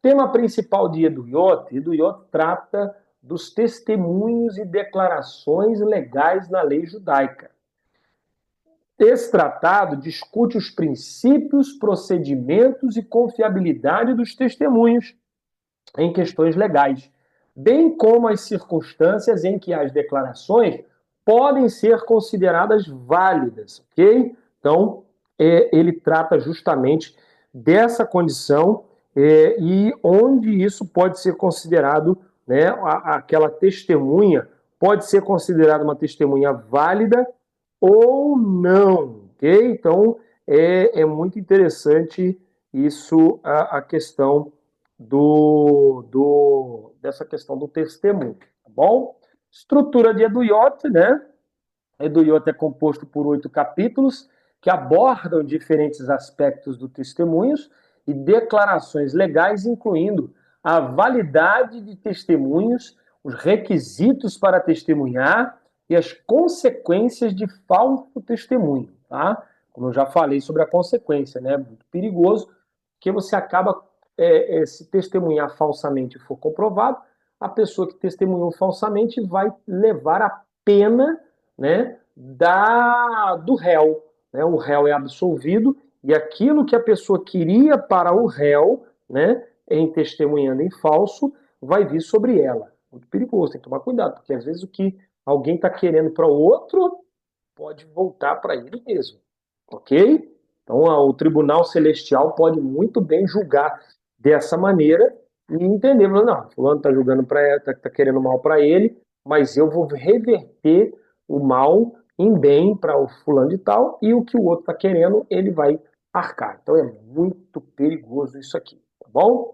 Tema principal de Eduyot, Eduyot trata dos testemunhos e declarações legais na lei judaica. Esse tratado discute os princípios, procedimentos e confiabilidade dos testemunhos em questões legais, bem como as circunstâncias em que as declarações podem ser consideradas válidas, ok? Então, ele trata justamente dessa condição e onde isso pode ser considerado, né, aquela testemunha pode ser considerada uma testemunha válida ou não, ok? Então, muito interessante isso, a questão dessa questão do testemunho, tá bom? Estrutura de Eduyot, né? Eduyot é composto por 8 capítulos que abordam diferentes aspectos do testemunhos e declarações legais, incluindo a validade de testemunhos, os requisitos para testemunhar e as consequências de falso testemunho, tá? Como eu já falei sobre a consequência, né? Muito perigoso, porque você acaba, se testemunhar falsamente for comprovado, a pessoa que testemunhou falsamente vai levar a pena, né, do réu. Né? O réu é absolvido e aquilo que a pessoa queria para o réu, né, em testemunhando em falso, vai vir sobre ela. Muito perigoso, tem que tomar cuidado, porque às vezes o que alguém está querendo para o outro pode voltar para ele mesmo. Ok? Então, o Tribunal Celestial pode muito bem julgar dessa maneira e entender, não, fulano está julgando para tá querendo mal para ele, mas eu vou reverter o mal em bem para o fulano de tal e o que o outro está querendo, ele vai arcar. Então é muito perigoso isso aqui, tá bom?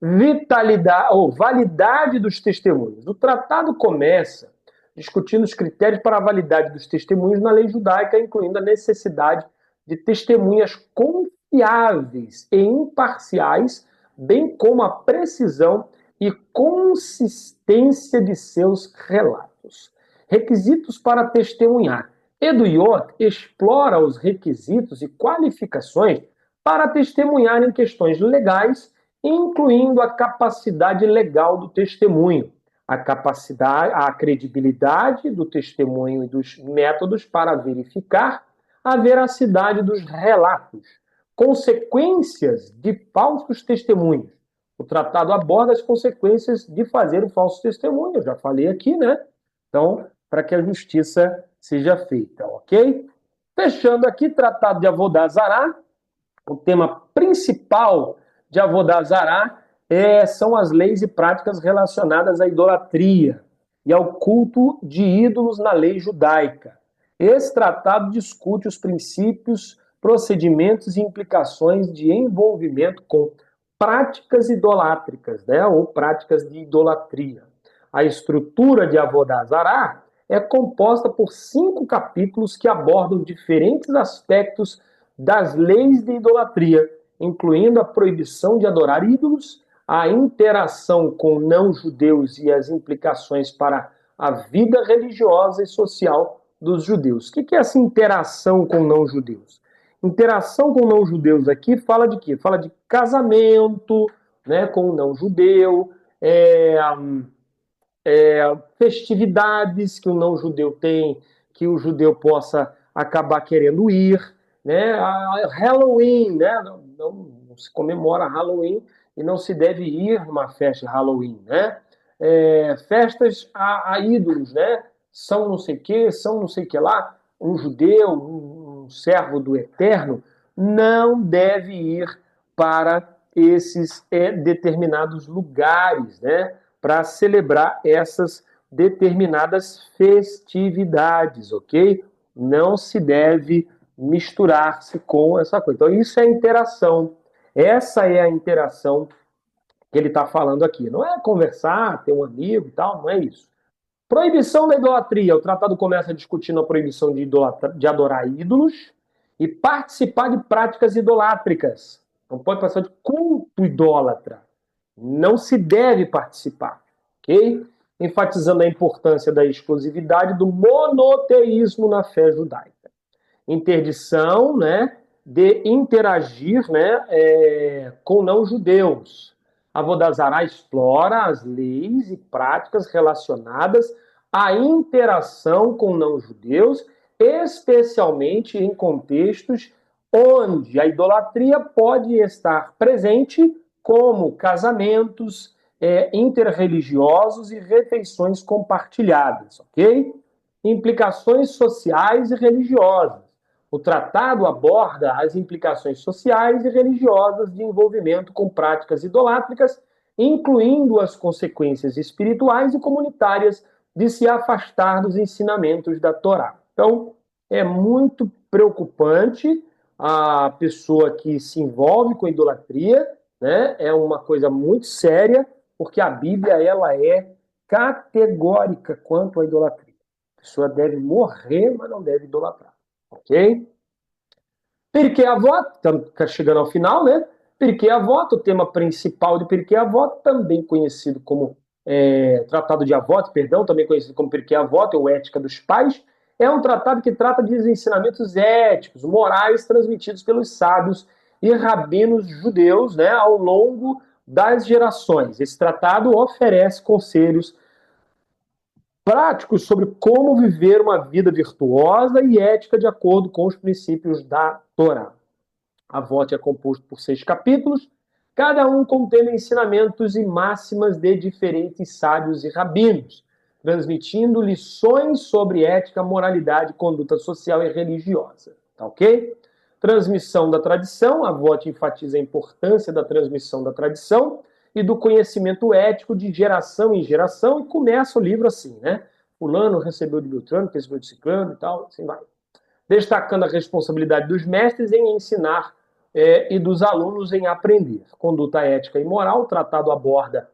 Vitalidade ou validade dos testemunhos. O tratado começa discutindo os critérios para a validade dos testemunhos na lei judaica, incluindo a necessidade de testemunhas confiáveis e imparciais, bem como a precisão e consistência de seus relatos. Requisitos para testemunhar. Eduyot explora os requisitos e qualificações para testemunhar em questões legais, incluindo a capacidade legal do testemunho, a capacidade, a credibilidade do testemunho e dos métodos para verificar a veracidade dos relatos, consequências de falsos testemunhos. O tratado aborda as consequências de fazer um falso testemunho, eu já falei aqui, né? Então, para que a justiça seja feita, ok? Fechando aqui, tratado de Avodá Zará, o tema principal de Avodá Zará são as leis e práticas relacionadas à idolatria e ao culto de ídolos na lei judaica. Esse tratado discute os princípios, procedimentos e implicações de envolvimento com práticas idolátricas, né, ou práticas de idolatria. A estrutura de Avodá Zará é composta por 5 capítulos que abordam diferentes aspectos das leis de idolatria, incluindo a proibição de adorar ídolos, a interação com não-judeus e as implicações para a vida religiosa e social dos judeus. O que é essa interação com não-judeus? Interação com não-judeus aqui fala de quê? Fala de casamento, né, com o não-judeu, festividades que o não-judeu tem, que o judeu possa acabar querendo ir, né? Halloween, né? Não se comemora Halloween e não se deve ir numa festa de Halloween, né? Festas a ídolos, né? São não sei o que, são não sei o que lá. Um judeu, um servo do Eterno, não deve ir para esses determinados lugares, né? Para celebrar essas determinadas festividades, ok? Não se deve misturar-se com essa coisa. Então, isso é interação. Essa é a interação que ele está falando aqui. Não é conversar, ter um amigo e tal, não é isso. Proibição da idolatria. O tratado começa discutindo a proibição de adorar ídolos e participar de práticas idolátricas. Não pode passar de culto idólatra. Não se deve participar, ok? Enfatizando a importância da exclusividade do monoteísmo na fé judaica. Interdição, né, de interagir, né, com não-judeus. Avodazará explora as leis e práticas relacionadas à interação com não-judeus, especialmente em contextos onde a idolatria pode estar presente, como casamentos interreligiosos e refeições compartilhadas, ok? Implicações sociais e religiosas. O tratado aborda as implicações sociais e religiosas de envolvimento com práticas idolátricas, incluindo as consequências espirituais e comunitárias de se afastar dos ensinamentos da Torá. Então, é muito preocupante a pessoa que se envolve com idolatria, né? É uma coisa muito séria, porque a Bíblia ela é categórica quanto à idolatria. A pessoa deve morrer, mas não deve idolatrar. Ok? Pirkei Avot, estamos chegando ao final, né? Pirkei Avot, o tema principal de Pirkei Avot, também conhecido como Tratado de Avot, perdão, também conhecido como Pirkei Avot, ou Ética dos Pais, é um tratado que trata de ensinamentos éticos, morais, transmitidos pelos sábios e rabinos judeus, né, ao longo das gerações. Esse tratado oferece conselhos práticos sobre como viver uma vida virtuosa e ética de acordo com os princípios da Torá. A Avot é composto por 6 capítulos, cada um contendo ensinamentos e máximas de diferentes sábios e rabinos, transmitindo lições sobre ética, moralidade, conduta social e religiosa. Tá ok? Transmissão da tradição. A Avot enfatiza a importância da transmissão da tradição e do conhecimento ético de geração em geração, e começa o livro assim, né? Fulano recebeu de Beltrano, recebeu de Ciclano e tal, assim vai. Destacando a responsabilidade dos mestres em ensinar e dos alunos em aprender. Conduta ética e moral, o tratado aborda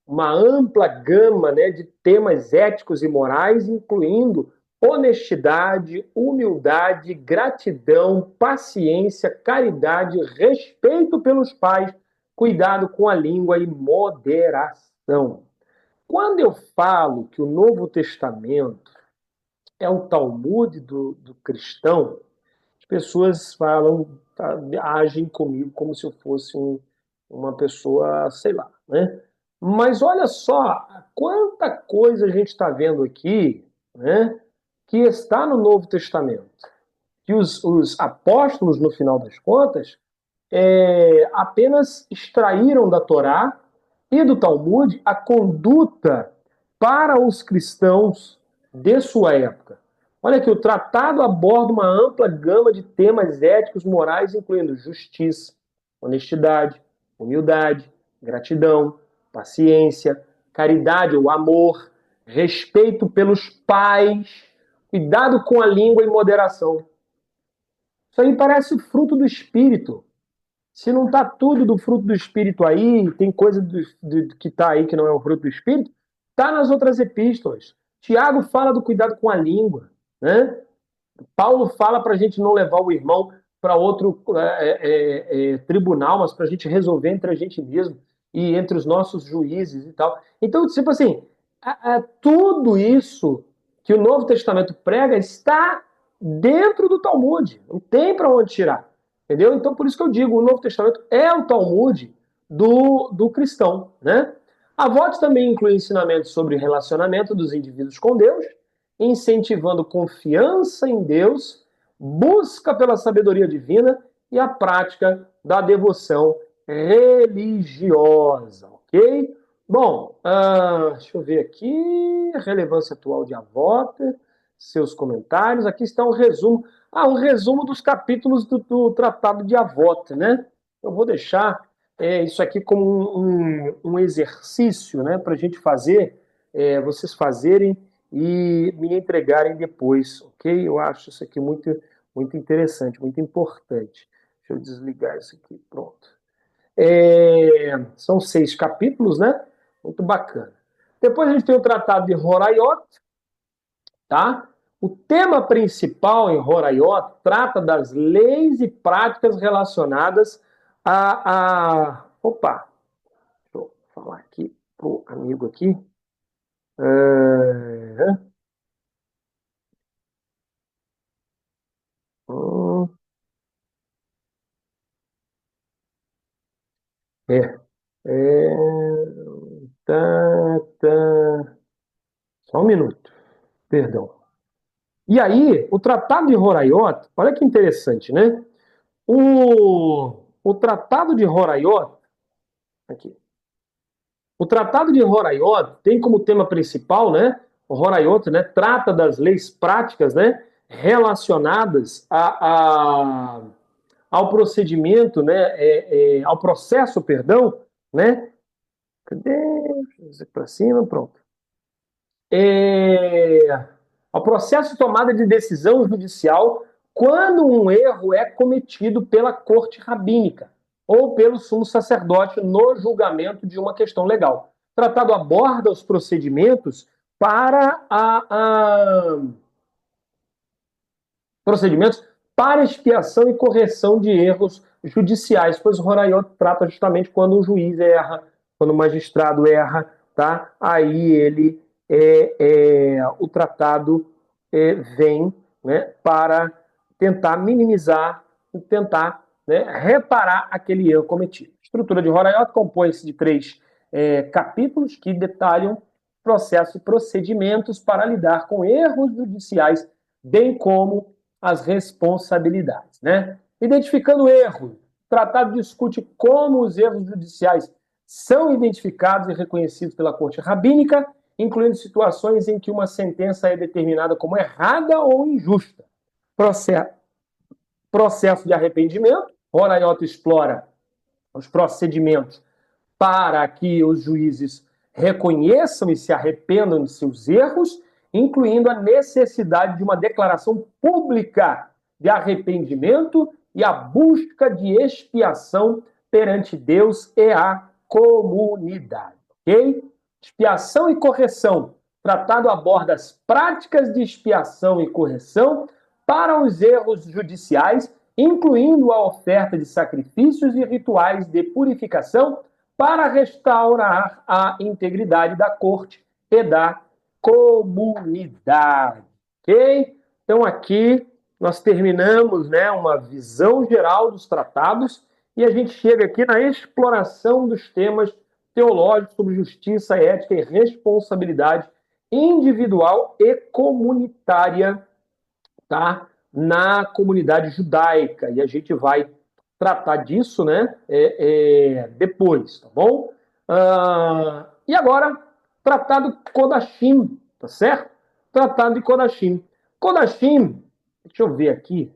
uma ampla gama, né, de temas éticos e morais, incluindo honestidade, humildade, gratidão, paciência, caridade, respeito pelos pais, cuidado com a língua e moderação. Quando eu falo que o Novo Testamento é o Talmud do cristão, as pessoas falam, tá, agem comigo como se eu fosse uma pessoa, sei lá, né? Mas olha só quanta coisa a gente está vendo aqui, né, que está no Novo Testamento. Que os apóstolos, no final das contas, apenas extraíram da Torá e do Talmud a conduta para os cristãos de sua época. Olha que o tratado aborda uma ampla gama de temas éticos morais, incluindo justiça, honestidade, humildade, gratidão, paciência, caridade ou amor, respeito pelos pais, cuidado com a língua e moderação. Isso aí parece fruto do Espírito. Se não está tudo do fruto do Espírito aí, tem coisa que está aí que não é o fruto do Espírito, está nas outras epístolas. Tiago fala do cuidado com a língua, né? Paulo fala para a gente não levar o irmão para outro tribunal, mas para a gente resolver entre a gente mesmo e entre os nossos juízes e tal. Então, tipo assim, tudo isso que o Novo Testamento prega está dentro do Talmud. Não tem para onde tirar. Entendeu? Então, por isso que eu digo, o Novo Testamento é o Talmud do cristão, né? A VOT também inclui ensinamentos sobre relacionamento dos indivíduos com Deus, incentivando confiança em Deus, busca pela sabedoria divina e a prática da devoção religiosa, ok? Bom, deixa eu ver aqui, relevância atual de Avot, seus comentários. Aqui está um resumo. Um resumo dos capítulos do Tratado de Avot, né? Eu vou deixar isso aqui como um exercício, né, para a gente fazer, vocês fazerem e me entregarem depois, ok? Eu acho isso aqui muito, muito interessante, muito importante. Deixa eu desligar isso aqui, pronto. São 6 capítulos, né? Muito bacana. Depois a gente tem o Tratado de Horaiot, tá? O tema principal em Horaiot trata das leis e práticas relacionadas Opa, deixa eu falar aqui pro amigo aqui. É, hum, é, é, tá. Só um minuto, perdão. E aí, o Tratado de Horaiot, olha que interessante, né? O Tratado de Horaiot, aqui. O Tratado de Horaiot tem como tema principal, né? O Horaiot, né, trata das leis práticas, né, relacionadas ao procedimento, né, ao processo, perdão, né? Cadê? Para cima, pronto. Ao processo de tomada de decisão judicial quando um erro é cometido pela corte rabínica ou pelo sumo sacerdote no julgamento de uma questão legal. O tratado aborda os procedimentos para procedimentos para expiação e correção de erros judiciais, pois o Horaiot trata justamente quando o juiz erra, quando o magistrado erra, tá? Aí o tratado vem, né, para tentar minimizar, tentar, né, reparar aquele erro cometido. A estrutura de Horaiot compõe-se de 3 capítulos que detalham processos e procedimentos para lidar com erros judiciais, bem como as responsabilidades, né? Identificando o erro, o tratado discute como os erros judiciais são identificados e reconhecidos pela corte rabínica, incluindo situações em que uma sentença é determinada como errada ou injusta. Processo de arrependimento, Horaiot explora os procedimentos para que os juízes reconheçam e se arrependam de seus erros, incluindo a necessidade de uma declaração pública de arrependimento e a busca de expiação perante Deus e a comunidade. Ok? Expiação e correção. O tratado aborda as práticas de expiação e correção para os erros judiciais, incluindo a oferta de sacrifícios e rituais de purificação para restaurar a integridade da corte e da comunidade. Ok? Então aqui nós terminamos, né, uma visão geral dos tratados e a gente chega aqui na exploração dos temas teológicos sobre justiça, ética e responsabilidade individual e comunitária, tá? Na comunidade judaica. E a gente vai tratar disso, né, depois, tá bom? E agora, Tratado Kodashim, tá certo? Tratado de Kodashim. Kodashim, deixa eu ver aqui,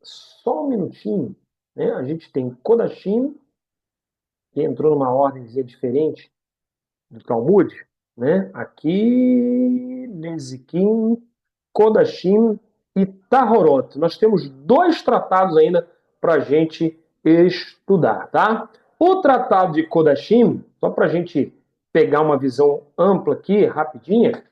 só um minutinho, né? A gente tem Kodashim, que entrou numa ordem diferente do Talmud, né? Aqui, Nezikim, Kodashim e Tahorot. Nós temos 2 tratados ainda para a gente estudar, tá? O tratado de Kodashim, só para a gente pegar uma visão ampla aqui, rapidinha,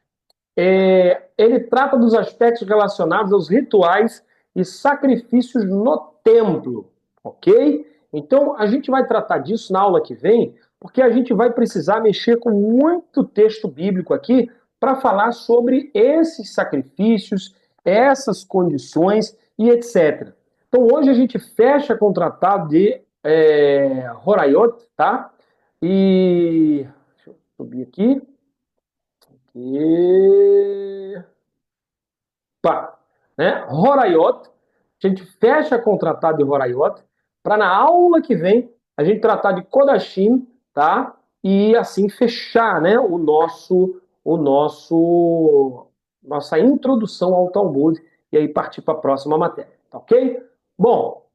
ele trata dos aspectos relacionados aos rituais e sacrifícios no templo, ok? Então, a gente vai tratar disso na aula que vem, porque a gente vai precisar mexer com muito texto bíblico aqui para falar sobre esses sacrifícios, essas condições e etc. Então hoje a gente fecha com o tratado de Horayot, tá? E deixa eu subir aqui. E pá, né? Horayot, a gente fecha com o tratado de Horayot para na aula que vem a gente tratar de Kodashim, tá? E assim fechar, né, o nosso nossa introdução ao Talmud e aí partir para a próxima matéria, tá ok? Bom,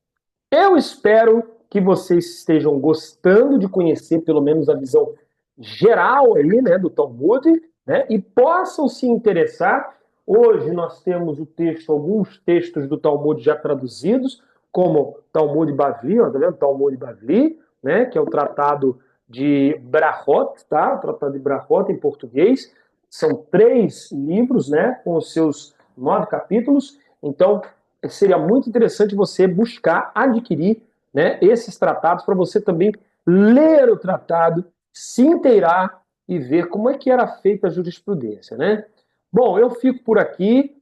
eu espero que vocês estejam gostando de conhecer pelo menos a visão geral aí, né, do Talmud, né, e possam se interessar. Hoje nós temos o texto, alguns textos do Talmud já traduzidos, como Talmud Bavli, ó, tá vendo? Talmud Bavli, né, que é o tratado de Brachot, tá? O tratado de Brachot em português. São 3 livros, né, com os seus 9 capítulos. Então, seria muito interessante você buscar adquirir, né, esses tratados para você também ler o tratado, se inteirar e ver como é que era feita a jurisprudência, né? Bom, eu fico por aqui,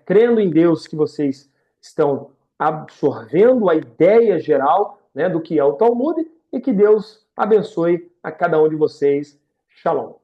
crendo em Deus que vocês estão absorvendo a ideia geral, né, do que é o Talmud e que Deus abençoe a cada um de vocês. Shalom.